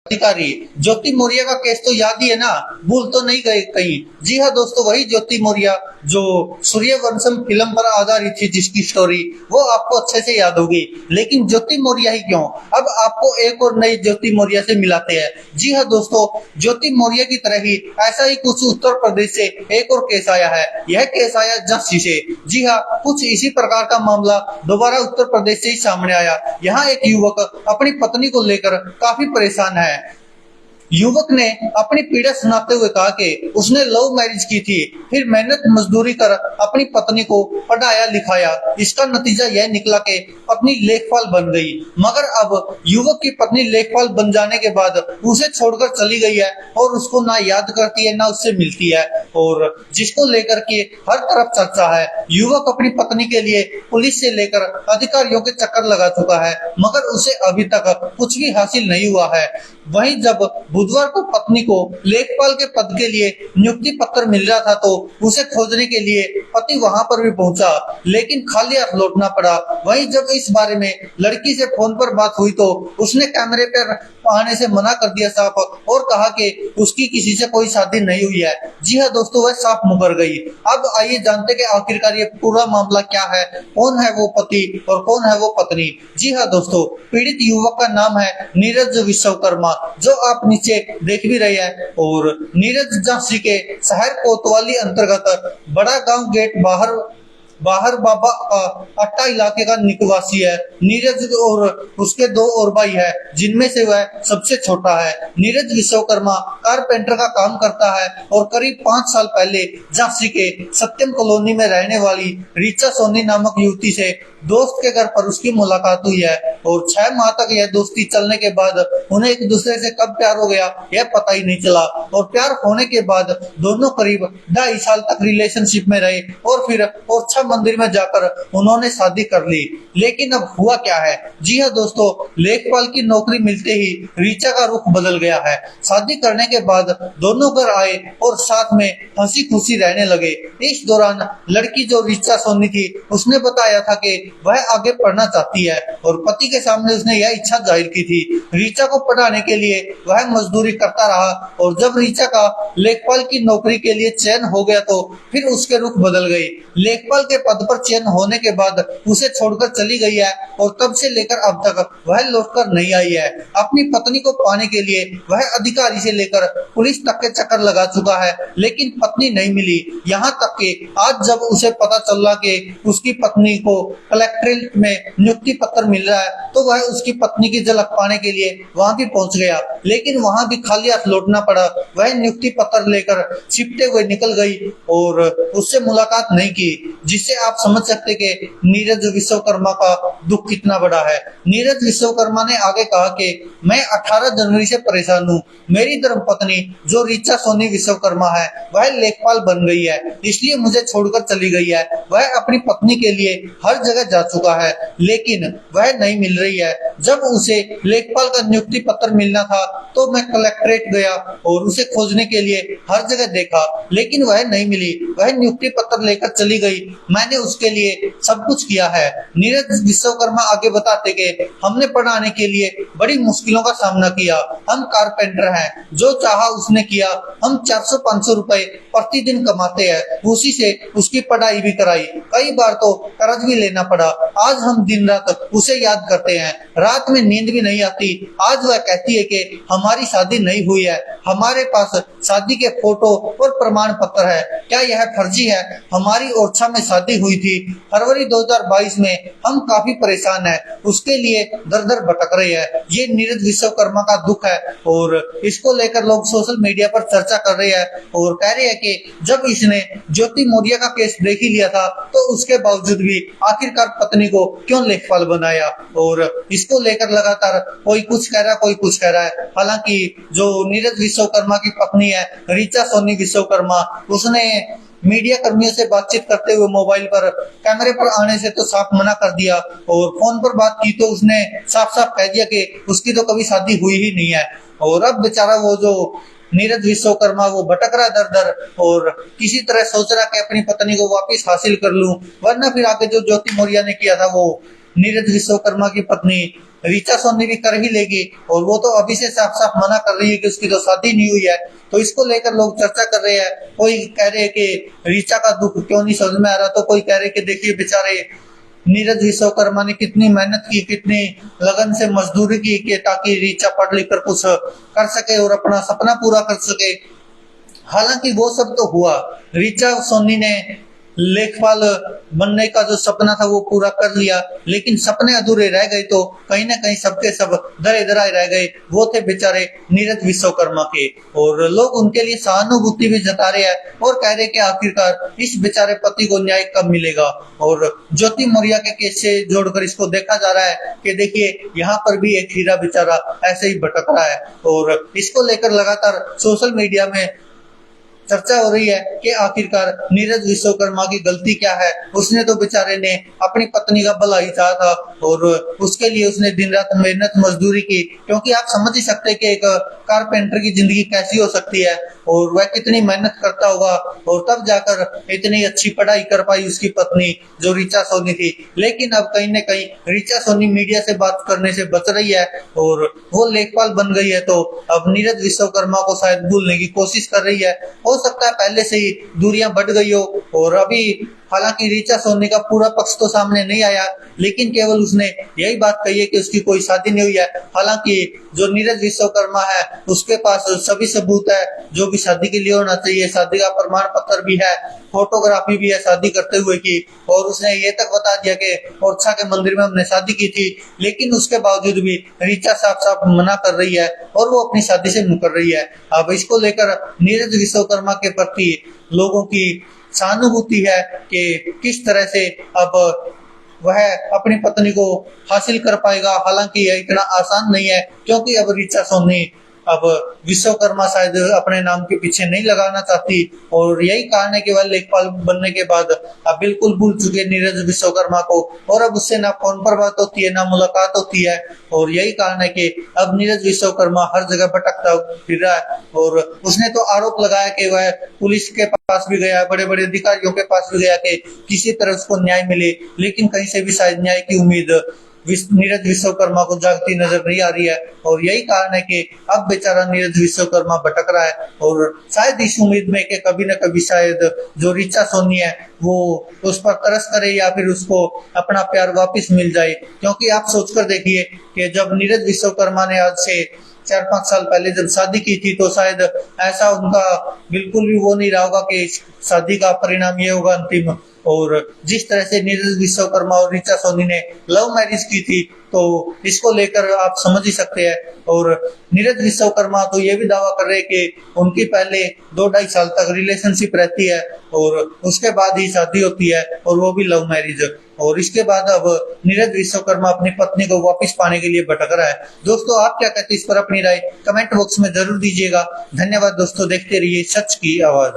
अधिकारी ज्योति मौर्य का केस तो याद ही है ना, भूल तो नहीं गए कहीं। जी हाँ दोस्तों, वही ज्योति मौर्य जो सूर्यवंशम फिल्म पर आधारित थी, जिसकी स्टोरी वो आपको अच्छे से याद होगी। लेकिन ज्योति मौर्य ही क्यों, अब आपको एक और नई ज्योति मौर्य से मिलाते हैं। जी हाँ दोस्तों, ज्योति मौर्य की तरह ही ऐसा ही कुछ उत्तर प्रदेश से एक और केस आया है। यह केस आया झांसी से। जी हाँ, कुछ इसी प्रकार का मामला दोबारा उत्तर प्रदेश से ही सामने आया। यहाँ एक युवक अपनी पत्नी को लेकर काफी परेशान है। युवक ने अपनी पीड़ा सुनाते हुए कहा कि उसने लव मैरिज की थी, फिर मेहनत मजदूरी कर अपनी पत्नी को पढ़ाया लिखाया। इसका नतीजा यह निकला कि पत्नी लेखपाल बन गई। मगर अब युवक की पत्नी लेखपाल बन जाने के बाद उसे छोड़कर चली गई है और उसको ना याद करती है ना उससे मिलती है, और जिसको लेकर के हर तरफ चर्चा है। युवक अपनी पत्नी के लिए पुलिस से लेकर अधिकारियों के चक्कर लगा चुका है, मगर उसे अभी तक कुछ भी हासिल नहीं हुआ है। वहीं जब बुधवार को पत्नी को लेखपाल के पद के लिए नियुक्ति पत्र मिल रहा था, तो उसे खोजने के लिए पति वहां पर भी पहुंचा, लेकिन खाली हाथ लौटना पड़ा। वहीं जब इस बारे में लड़की से फोन पर बात हुई, तो उसने कैमरे पर आने से मना कर दिया साफ, और कहा कि उसकी किसी से कोई शादी नहीं हुई है। जी हाँ दोस्तों, वह साफ मुकर गई। अब आइए जानते कि आखिरकार ये पूरा मामला क्या है, कौन है वो पति और कौन है वो पत्नी। जी हाँ दोस्तों, पीड़ित युवक का नाम है नीरज विश्वकर्मा, जो आप नीचे देख भी रहे हैं। और नीरज झांसी के शहर कोतवाली अंतर्गत बड़ा गांव गेट बाहर बाबा अट्टा इलाके का निवासी है। नीरज और उसके दो और भाई है, जिनमें से वह सबसे छोटा है। नीरज विश्वकर्मा कारपेंटर का काम करता है और करीब 5 साल पहले झांसी के सत्यम कॉलोनी में रहने वाली रीचा सोनी नामक युवती से दोस्त के घर पर उसकी मुलाकात हुई है। और 6 माह तक यह दोस्ती चलने के बाद उन्हें एक दूसरे से कब प्यार हो गया यह पता ही नहीं चला, और प्यार होने के बाद दोनों करीब 2.5 साल तक रिलेशनशिप में रहे, और फिर ओरछा मंदिर में जाकर उन्होंने शादी कर ली। लेकिन अब हुआ क्या है, जी हाँ दोस्तों, लेखपाल की नौकरी मिलते ही रीचा का रुख बदल गया है। शादी करने के बाद दोनों घर आए और साथ में हंसी खुशी रहने लगे। इस दौरान लड़की जो रीचा सोनी थी, उसने बताया था कि वह आगे पढ़ना चाहती है, और पति के सामने उसने यह इच्छा जाहिर की थी। रीचा को पढ़ाने के लिए वह मजदूरी करता रहा, और जब रीचा का लेखपाल की नौकरी के लिए चयन हो गया, तो फिर उसके रुख बदल गए। लेखपाल के पद पर चयन होने के बाद उसे छोड़कर चली गई है, और तब से लेकर अब तक वह लौटकर नहीं आई है। अपनी पत्नी को पाने के लिए वह अधिकारी से लेकर पुलिस तक के चक्कर लगा चुका है, लेकिन पत्नी नहीं मिली। यहाँ तक कि आज जब उसे पता चला कि उसकी पत्नी को कलेक्ट्रेट में नियुक्ति पत्र मिल रहा है, तो वह उसकी पत्नी की झलक पाने के लिए वहां भी पहुंच गया, लेकिन वहां भी खाली हाथ लौटना पड़ा। वह नियुक्ति पत्र लेकर छिपते हुए निकल गई और उससे मुलाकात नहीं की, जिससे आप समझ सकते कि नीरज विश्वकर्मा का दुख कितना बड़ा है। नीरज विश्वकर्मा ने आगे कहा कि मैं 18 जनवरी से परेशान हूँ। मेरी धर्मपत्नी जो रीचा सोनी विश्वकर्मा है, वह लेखपाल बन गई है, इसलिए मुझे छोड़कर चली गई है। वह अपनी पत्नी के लिए हर जगह जा चुका है, लेकिन वह नहीं मिल रही है। जब उसे लेखपाल का नियुक्ति पत्र मिलना था, तो मैं कलेक्ट्रेट गया और उसे खोजने के लिए हर जगह देखा, लेकिन वह नहीं मिली। वह नियुक्ति पत्र लेकर चली गई। मैंने उसके लिए सब कुछ किया है। नीरज विश्वकर्मा आगे बताते कि हमने पढ़ाने के लिए बड़ी मुश्किलों का सामना किया। हम कारपेंटर हैं, जो चाहा उसने किया। हम 400-500 रुपए प्रतिदिन कमाते हैं, उसी से उसकी पढ़ाई भी कराई। कई बार तो कर्ज भी लेना पड़ा। आज हम दिन रात उसे याद करते हैं, रात में नींद भी नहीं आती। आज वह कहती है कि हमारी शादी नहीं हुई है, हमारे पास शादी के फोटो और प्रमाण पत्र है। क्या यह फर्जी है? हमारी ओरछा में शादी हुई थी फरवरी 2022 में। हम काफी परेशान हैं, उसके लिए दर दर भटक रहे हैं। ये नीरज विश्वकर्मा का दुख है, और इसको लेकर लोग सोशल मीडिया पर चर्चा कर रहे हैं और कह रहे हैं कि जब इसने ज्योति मौर्य का केस देख ही लिया था, तो उसके बावजूद भी आखिरकार पत्नी को क्यों लेखपाल बनाया। और इसको लेकर लगातार कोई कुछ कह रहा है, कोई कुछ कह रहा है। हालांकि जो नीरज विश्वकर्मा की पत्नी है रीचा सोनी विश्वकर्मा, उसने मीडिया कर्मियों से बातचीत करते हुए मोबाइल पर कैमरे पर आने से तो साफ मना कर दिया, और फोन पर बात की तो उसने साफ साफ कह दिया कि उसकी तो कभी शादी हुई ही नहीं है। और अब बेचारा वो जो नीरज विश्वकर्मा वो भटक रहा दर दर, और किसी तरह सोच रहा कि अपनी पत्नी को वापस हासिल कर लूं, वरना फिर आगे जो ज्योति मौर्य ने किया था वो नीरज विश्वकर्मा की पत्नी ऋचा सोनी भी कर ही लेगी, और वो तो अभी से साफ साफ मना कर रही है कि उसकी तो शादी नहीं हुई है। तो इसको लेकर लोग चर्चा कर रहे हैं। कोई कह रहे हैं कि ऋचा का दुख क्यों नहीं समझ में आ रहा, तो कोई कह रहे कि देखिए बेचारे नीरज विश्वकर्मा ने कितनी मेहनत की, कितनी लगन से मजदूरी की कि ताकि ऋचा पढ़ लिख कर कुछ कर सके और अपना सपना पूरा कर सके। हालांकि वो सब तो हुआ, ऋचा सोनी ने लेखपाल बनने का जो सपना था वो पूरा कर लिया, लेकिन सपने अधूरे रह गए। तो कहीं ना कहीं सबके सब धरे धराए रह गए, वो थे बेचारे नीरज विश्वकर्मा के। और लोग उनके लिए सहानुभूति भी जता रहे हैं और कह रहे कि आखिरकार इस बेचारे पति को न्याय कब मिलेगा। और ज्योति मौर्य के केस से जोड़कर इसको देखा जा रहा है कि देखिए यहाँ पर भी एक हीरा बेचारा ऐसे ही भटक रहा है। और इसको लेकर लगातार सोशल मीडिया में चर्चा हो रही है कि आखिरकार नीरज विश्वकर्मा की गलती क्या है। उसने तो बेचारे ने अपनी पत्नी का भला ही चाहा था और उसके लिए उसने दिन रात मेहनत मजदूरी की, क्योंकि आप समझ ही सकते हैं कि एक कारपेंटर की जिंदगी कैसी हो सकती है और वह कितनी मेहनत करता होगा, और तब जाकर इतनी अच्छी पढ़ाई कर पाई उसकी पत्नी जो ऋचा सोनी थी। लेकिन अब कहीं न कहीं ऋचा सोनी मीडिया से बात करने से बच रही है और वो लेखपाल बन गई है, तो अब नीरज विश्वकर्मा को शायद भूलने की कोशिश कर रही है। हो सकता है पहले से ही दूरियां बढ़ गई हो। और अभी हालांकि ऋचा सोनी का पूरा पक्ष तो सामने नहीं आया, लेकिन केवल उसने यही बात कही है कि उसकी कोई शादी नहीं हुई है। हालांकि जो नीरज विश्वकर्मा है उसके पास सभी सबूत है जो भी शादी के लिए होना चाहिए। शादी का प्रमाण पत्र भी है, फोटोग्राफी भी है शादी करते हुए की, और उसने ये तक बता दिया कि ओरछा के मंदिर में हमने शादी की थी। लेकिन उसके बावजूद भी ऋचा साफ साफ मना कर रही है और वो अपनी शादी से मुकर रही है। अब इसको लेकर नीरज विश्वकर्मा के प्रति लोगों की सहानुभूति है कि किस तरह से अब वह अपनी पत्नी को हासिल कर पाएगा। हालांकि यह इतना आसान नहीं है, क्योंकि अब ऋचा सोनी अब विश्वकर्मा शायद अपने नाम के पीछे नहीं लगाना चाहती, और यही कारण है कि वह लेखपाल बनने के बाद अब बिल्कुल भूल चुके नीरज विश्वकर्मा को, और अब उससे ना फोन पर बात होती है ना मुलाकात होती है। और यही कारण है कि अब नीरज विश्वकर्मा हर जगह भटकता फिर रहा है। और उसने तो आरोप लगाया कि वह पुलिस के पास भी गया, बड़े बड़े अधिकारियों के पास भी गया कि किसी तरह उसको न्याय मिले, लेकिन कहीं से भी शायद न्याय की उम्मीद नीरज विश्वकर्मा को जागती नजर नहीं आ रही है। और यही कारण है कि अब बेचारा नीरज विश्वकर्मा भटक रहा है, और शायद इस उम्मीद में कि कभी न कभी शायद जो ऋचा सोनी है वो उस पर तरस करे या फिर उसको अपना प्यार वापस मिल जाए। क्योंकि आप सोचकर देखिए कि जब नीरज विश्वकर्मा ने आज से 4-5 साल पहले जब शादी की थी, तो शायद ऐसा उनका बिल्कुल भी वो नहीं रहा होगा कि शादी का परिणाम ये होगा अंतिम। और जिस तरह से नीरज विश्वकर्मा और ऋचा सोनी ने लव मैरिज की थी, तो इसको लेकर आप समझ ही सकते हैं। और नीरज विश्वकर्मा तो ये भी दावा कर रहे हैं कि उनकी पहले 2-2.5 साल तक रिलेशनशिप रहती है और उसके बाद ही शादी होती है, और वो भी लव मैरिज। और इसके बाद अब नीरज विश्वकर्मा अपनी पत्नी को वापस पाने के लिए भटक रहा है। दोस्तों, आप क्या कहते हैं इस पर अपनी राय कमेंट बॉक्स में जरूर दीजिएगा। धन्यवाद दोस्तों, देखते रहिए सच की आवाज।